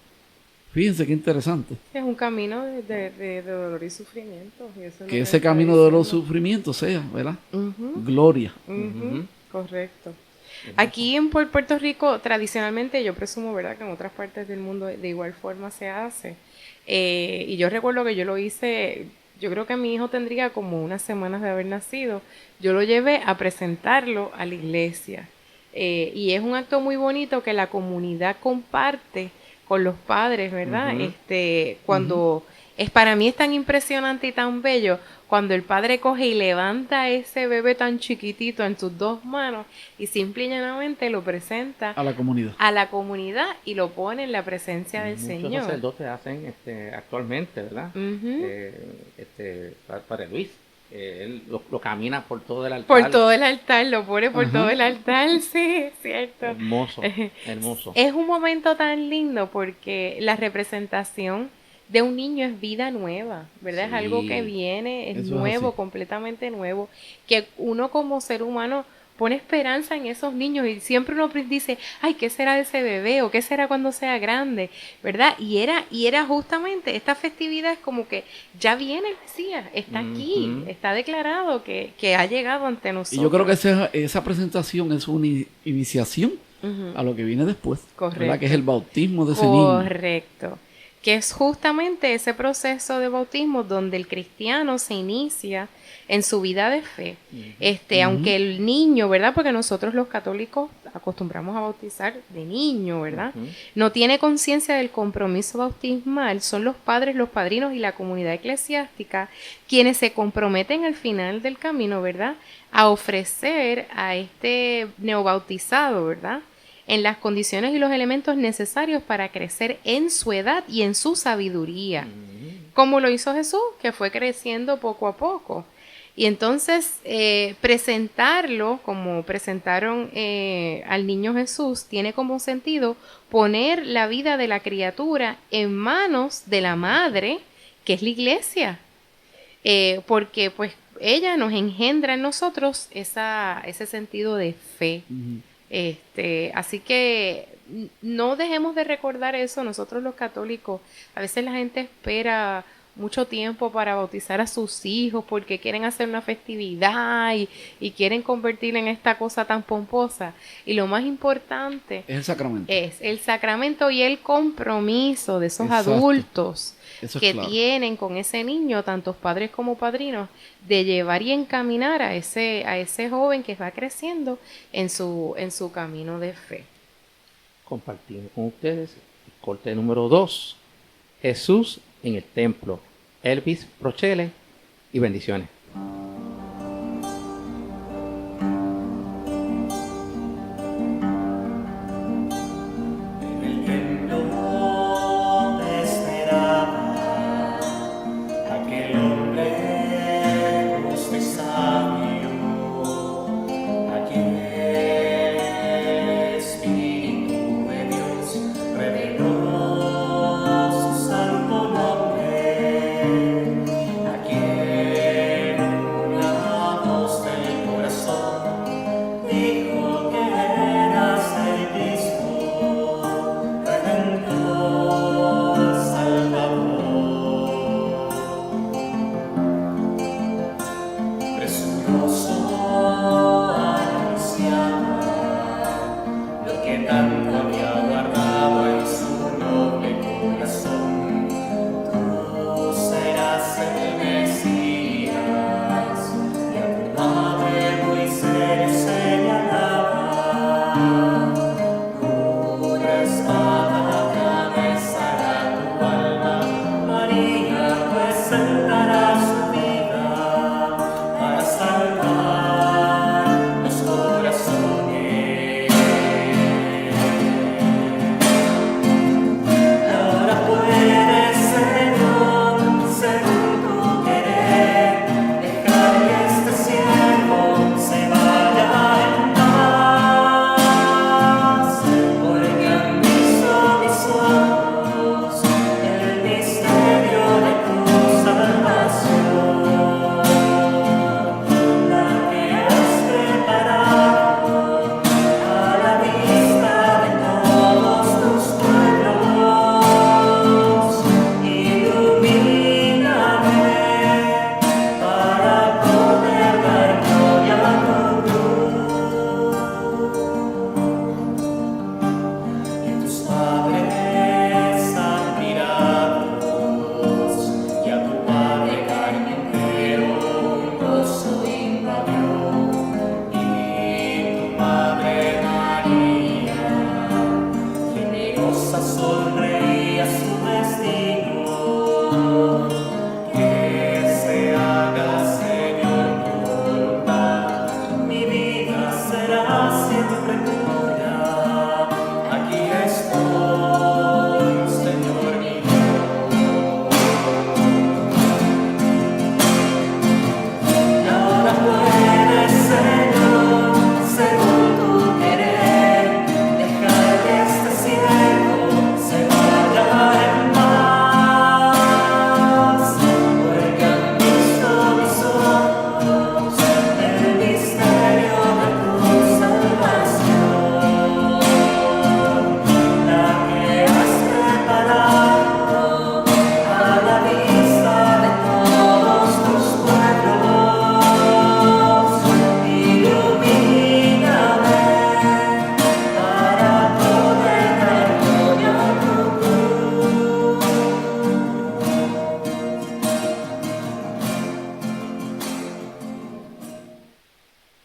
Fíjense qué interesante. Es un camino de dolor y sufrimiento. Y eso que ese camino de dolor y sufrimiento sea, ¿verdad? Gloria. Correcto. Aquí en Puerto Rico, tradicionalmente, yo presumo, ¿verdad?, que en otras partes del mundo de igual forma se hace. Y yo recuerdo que yo lo hice, yo creo que mi hijo tendría como unas semanas de haber nacido. Yo lo llevé a presentarlo a la iglesia. Y es un acto muy bonito que la comunidad comparte con los padres, ¿verdad? Cuando para mí es tan impresionante y tan bello cuando el padre coge y levanta a ese bebé tan chiquitito en sus 2 manos y simple y llanamente lo presenta a la comunidad y lo pone en la presencia del Señor. Muchos sacerdotes hacen actualmente, ¿verdad? Padre Luis, él lo camina por todo el altar. Por todo el altar, lo pone por todo el altar, sí, es cierto. Hermoso. Es un momento tan lindo porque la representación de un niño es vida nueva, ¿verdad? Sí, es algo que viene, es nuevo, es completamente nuevo, que uno como ser humano pone esperanza en esos niños y siempre uno dice, ay, ¿qué será de ese bebé? ¿O qué será cuando sea grande? ¿Verdad? Y era justamente, esta festividad es como que ya viene el Mesías, está aquí, está declarado que ha llegado ante nosotros. Y yo creo que esa presentación es una iniciación a lo que viene después, ¿verdad? Que es el bautismo de ese niño. Correcto. Que es justamente ese proceso de bautismo donde el cristiano se inicia en su vida de fe. Aunque el niño, ¿verdad? Porque nosotros los católicos acostumbramos a bautizar de niño, ¿verdad? No tiene conciencia del compromiso bautismal, son los padres, los padrinos y la comunidad eclesiástica quienes se comprometen al final del camino, ¿verdad? A ofrecer a este neobautizado, ¿verdad?, en las condiciones y los elementos necesarios para crecer en su edad y en su sabiduría, como lo hizo Jesús, que fue creciendo poco a poco. Y entonces presentarlo, como presentaron al niño Jesús, tiene como sentido poner la vida de la criatura en manos de la madre, que es la iglesia, porque pues ella nos engendra en nosotros ese sentido de fe. Así que no dejemos de recordar eso. Nosotros los católicos, a veces la gente espera mucho tiempo para bautizar a sus hijos porque quieren hacer una festividad y quieren convertirla en esta cosa tan pomposa. Y lo más importante es el sacramento y el compromiso de esos adultos que tienen con ese niño, tantos padres como padrinos, de llevar y encaminar a ese joven que va creciendo en su camino de fe. Compartimos con ustedes el corte número 2, Jesús en el templo, Elvis Prochele, y bendiciones. En el templo te esperaba aquel hombre justo y sabio, aquel Espíritu de Dios reveló su santo nombre.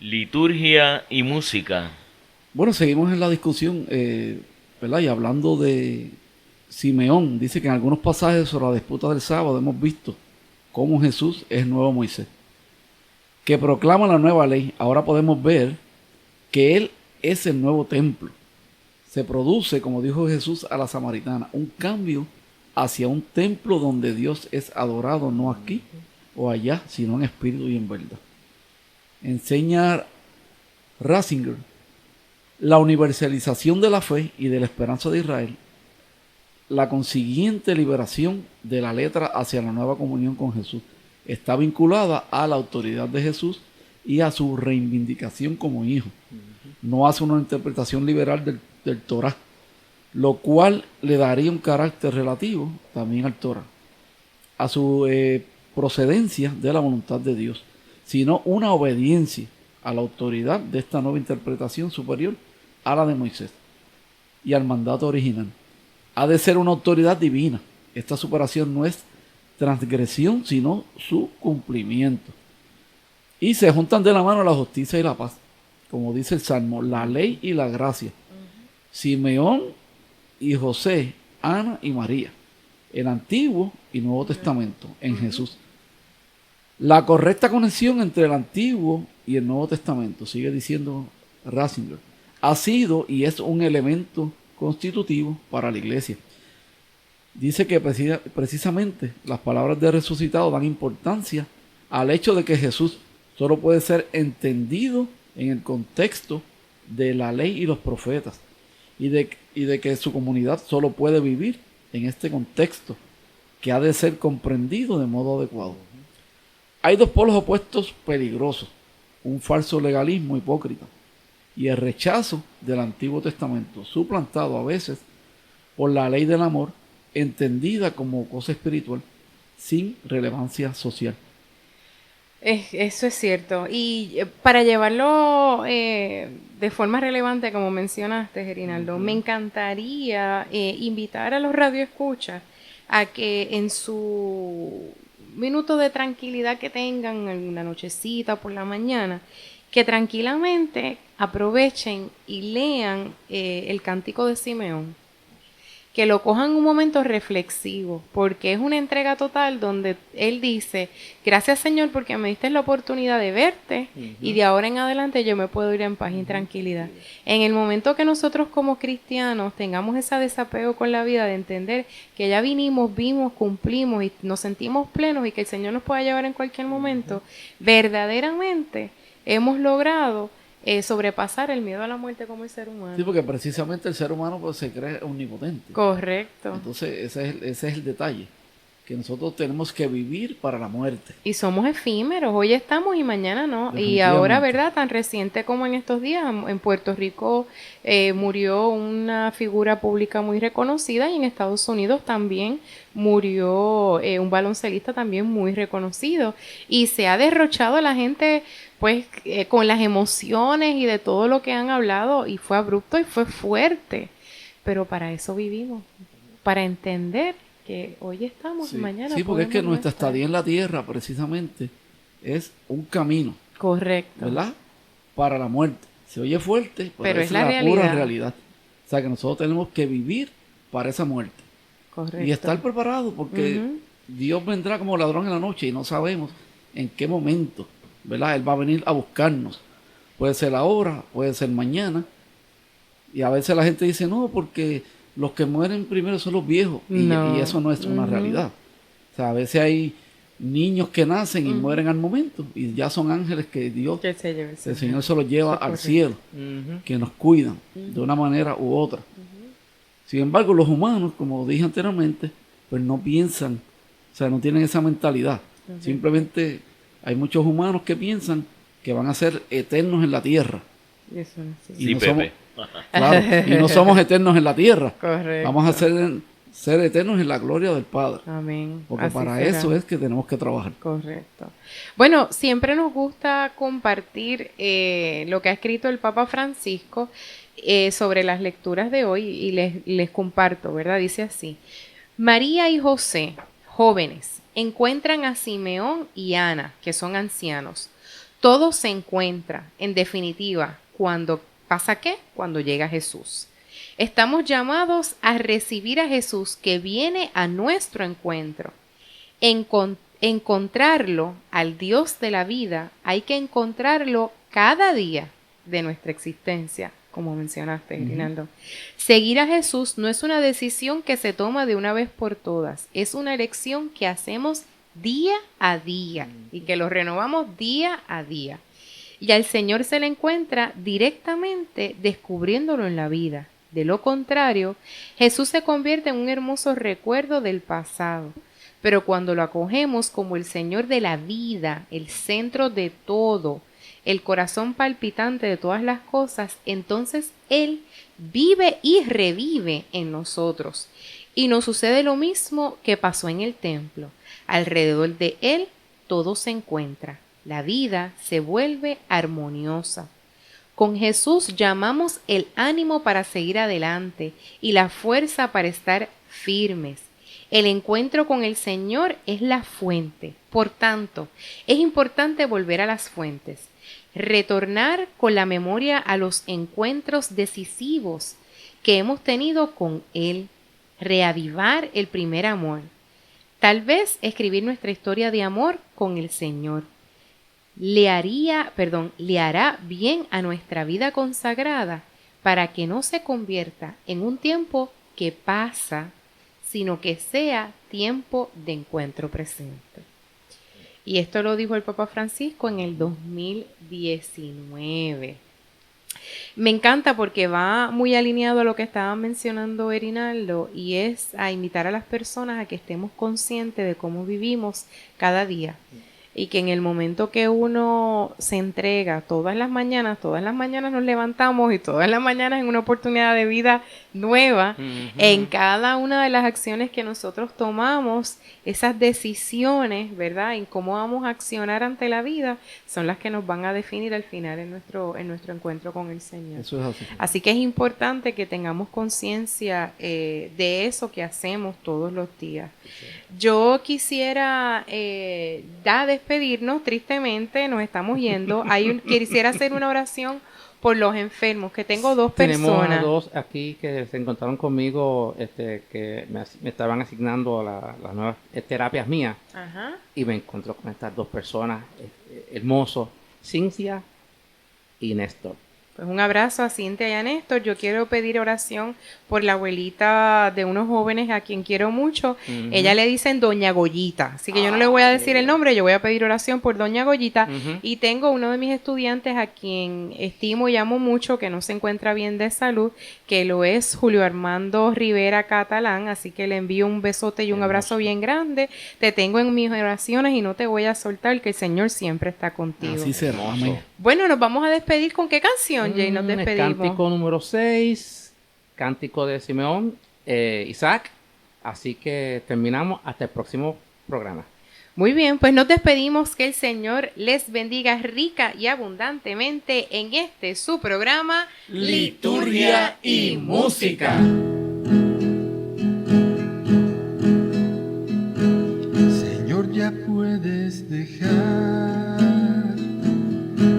Liturgia y música. Bueno, seguimos en la discusión, ¿verdad? Y hablando de Simeón, dice que en algunos pasajes sobre la disputa del sábado hemos visto cómo Jesús es el nuevo Moisés, que proclama la nueva ley. Ahora podemos ver que Él es el nuevo templo. Se produce, como dijo Jesús a la samaritana, un cambio hacia un templo donde Dios es adorado, no aquí o allá, sino en espíritu y en verdad. Enseña Ratzinger la universalización de la fe y de la esperanza de Israel, la consiguiente liberación de la letra hacia la nueva comunión con Jesús. está vinculada a la autoridad de Jesús y a su reivindicación como hijo. No hace una interpretación liberal del Torá, lo cual le daría un carácter relativo también al Torá, a su procedencia de la voluntad de Dios, sino una obediencia a la autoridad de esta nueva interpretación superior a la de Moisés y al mandato original. Ha de ser una autoridad divina. Esta superación no es transgresión, sino su cumplimiento. Y se juntan de la mano la justicia y la paz, como dice el Salmo, la ley y la gracia. Simeón y José, Ana y María, el Antiguo y Nuevo Testamento en Jesús. La correcta conexión entre el Antiguo y el Nuevo Testamento, sigue diciendo Ratzinger, ha sido y es un elemento constitutivo para la Iglesia. Dice que precisamente las palabras de resucitado dan importancia al hecho de que Jesús solo puede ser entendido en el contexto de la ley y los profetas, y de que su comunidad solo puede vivir en este contexto que ha de ser comprendido de modo adecuado. Hay dos polos opuestos peligrosos, un falso legalismo hipócrita y el rechazo del Antiguo Testamento, suplantado a veces por la ley del amor, entendida como cosa espiritual, sin relevancia social. Eso es cierto. Y para llevarlo de forma relevante, como mencionaste, Gerinaldo, me encantaría invitar a los radioescuchas a que en su minuto de tranquilidad que tengan, alguna nochecita por la mañana, que tranquilamente aprovechen y lean el Cántico de Simeón, que lo cojan un momento reflexivo, porque es una entrega total donde él dice, gracias Señor porque me diste la oportunidad de verte y de ahora en adelante yo me puedo ir en paz y tranquilidad. En el momento que nosotros como cristianos tengamos ese desapego con la vida de entender que ya vinimos, vimos, cumplimos y nos sentimos plenos y que el Señor nos pueda llevar en cualquier momento, verdaderamente hemos logrado sobrepasar el miedo a la muerte como el ser humano. Sí, porque precisamente el ser humano pues, se cree omnipotente. Correcto. Entonces ese es el detalle, que nosotros tenemos que vivir para la muerte. Y somos efímeros, hoy estamos y mañana no. Y ahora, ¿verdad? Tan reciente como en estos días, en Puerto Rico murió una figura pública muy reconocida y en Estados Unidos también murió un baloncelista también muy reconocido. Y se ha derrochado a la gente pues con las emociones y de todo lo que han hablado y fue abrupto y fue fuerte, pero para eso vivimos, para entender que hoy estamos y mañana sí, porque es que nuestra estadía en la tierra precisamente es un camino, correcto, ¿verdad? Para la muerte. Se oye fuerte, pero es la pura realidad. O sea que nosotros tenemos que vivir para esa muerte. Correcto. Y estar preparados porque Dios vendrá como ladrón en la noche y no sabemos en qué momento, ¿verdad? Él va a venir a buscarnos. Puede ser ahora, puede ser mañana. Y a veces la gente dice, no, porque los que mueren primero son los viejos. Y eso no es una realidad. O sea, a veces hay niños que nacen y mueren al momento. Y ya son ángeles que Dios, el Señor se los lleva al cielo. Que nos cuidan de una manera u otra. Sin embargo, los humanos, como dije anteriormente, pues no piensan, o sea, no tienen esa mentalidad. Simplemente hay muchos humanos que piensan que van a ser eternos en la tierra. Y eso no es así. Y no somos eternos en la tierra. Correcto. Vamos a ser eternos en la gloria del Padre. Amén. Porque así para será. Eso es que tenemos que trabajar. Correcto. Bueno, siempre nos gusta compartir lo que ha escrito el Papa Francisco sobre las lecturas de hoy y les comparto, ¿verdad? Dice así: María y José, jóvenes, encuentran a Simeón y Ana, que son ancianos. Todo se encuentra, en definitiva, cuando ¿pasa qué? Cuando llega Jesús. Estamos llamados a recibir a Jesús que viene a nuestro encuentro. Encontrarlo al Dios de la vida, hay que encontrarlo cada día de nuestra existencia, como mencionaste, Rinaldo. Seguir a Jesús no es una decisión que se toma de una vez por todas, es una elección que hacemos día a día y que lo renovamos día a día. Y al Señor se le encuentra directamente descubriéndolo en la vida. De lo contrario, Jesús se convierte en un hermoso recuerdo del pasado. Pero cuando lo acogemos como el Señor de la vida, el centro de todo, el corazón palpitante de todas las cosas, entonces Él vive y revive en nosotros. Y nos sucede lo mismo que pasó en el templo. Alrededor de Él todo se encuentra. La vida se vuelve armoniosa. Con Jesús llamamos el ánimo para seguir adelante y la fuerza para estar firmes. El encuentro con el Señor es la fuente. Por tanto, es importante volver a las fuentes. Retornar con la memoria a los encuentros decisivos que hemos tenido con Él. Reavivar el primer amor. Tal vez escribir nuestra historia de amor con el Señor. Le hará bien a nuestra vida consagrada para que no se convierta en un tiempo que pasa, sino que sea tiempo de encuentro presente. Y esto lo dijo el Papa Francisco en el 2019. Me encanta porque va muy alineado a lo que estaba mencionando Erinaldo, y es a invitar a las personas a que estemos conscientes de cómo vivimos cada día. Y que en el momento que uno se entrega todas las mañanas nos levantamos y todas las mañanas en una oportunidad de vida nueva, en cada una de las acciones que nosotros tomamos, esas decisiones, ¿verdad?, en cómo vamos a accionar ante la vida, son las que nos van a definir al final en nuestro encuentro con el Señor. Eso es así. Así que es importante que tengamos conciencia de eso que hacemos todos los días. Yo quisiera despedirnos, tristemente nos estamos yendo. Quisiera hacer una oración por los enfermos, que tengo dos personas. Tenemos dos aquí que se encontraron conmigo, que me estaban asignando las nuevas terapias mías. Ajá. Y me encontré con estas dos personas hermosos, Cintia y Néstor. Pues un abrazo a Cintia y a Néstor. Yo quiero pedir oración por la abuelita de unos jóvenes a quien quiero mucho. Ella le dicen Doña Goyita, así que yo no le voy a decir el nombre, yo voy a pedir oración por Doña Goyita. Y tengo uno de mis estudiantes a quien estimo y amo mucho, que no se encuentra bien de salud, que lo es Julio Armando Rivera Catalán, así que le envío un besote y un abrazo bien grande. Te tengo en mis oraciones y no te voy a soltar, que el Señor siempre está contigo. Así será, amén. Bueno, nos vamos a despedir con ¿qué canción, Jay? Nos despedimos. Cántico número 6, cántico de Simeón, Isaac. Así que terminamos hasta el próximo programa. Muy bien, pues nos despedimos. Que el Señor les bendiga rica y abundantemente en este su programa Liturgia y Música. Señor, ya puedes dejar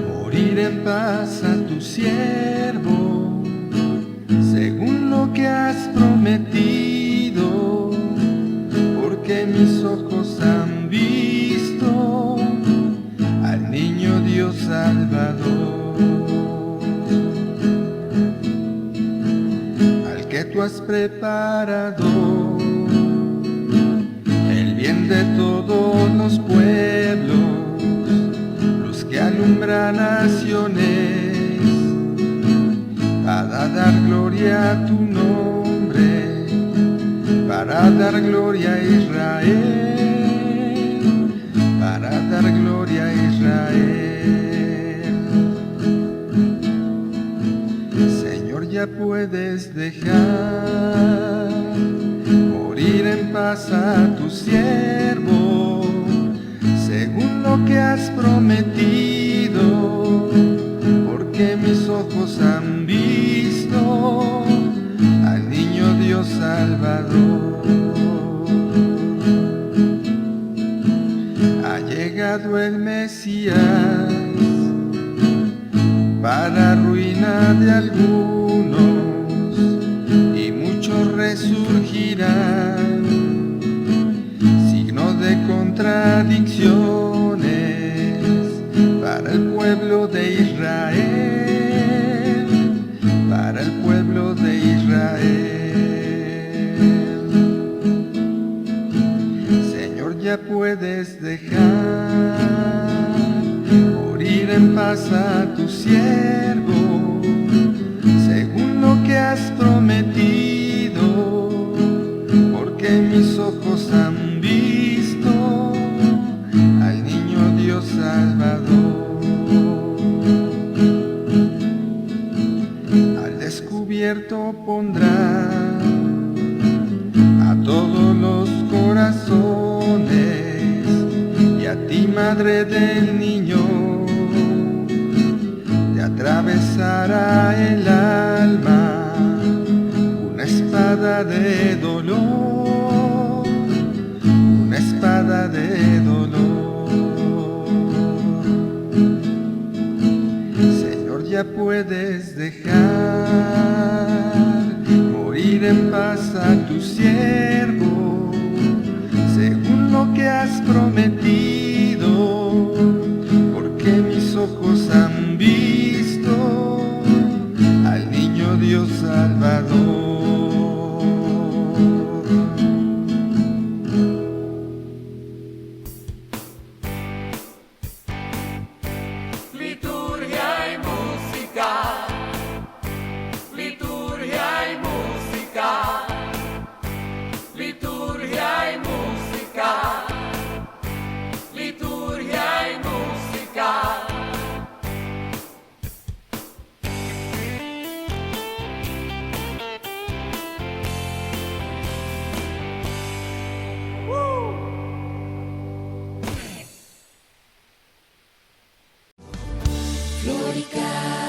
morir en paz a tu siervo, según lo que has prometido, porque mis ojos han visto al niño Dios Salvador, al que tú has preparado el bien de todos los pueblos, que alumbra naciones, para dar gloria a tu nombre, para dar gloria a Israel, para dar gloria a Israel. Señor, ya puedes dejar morir en paz a tu siervo, según lo que has prometido, porque mis ojos han visto al niño Dios Salvador. Ha llegado el Mesías para ruina de algunos, y muchos resurgirán, de contradicciones para el pueblo de Israel, para el pueblo de Israel. Señor, ya puedes dejar morir en paz a tu siervo, según lo que has prometido, porque mis ojos han visto ti, madre del niño, te atravesará el alma una espada de dolor, una espada de dolor. Señor, ya puedes dejar morir en paz a tu siervo, según lo que has prometido, porque mis ojos han visto al niño Dios Salvador. Liturgia y música, liturgia y música, liturgia y música, liturgia y música. Florica.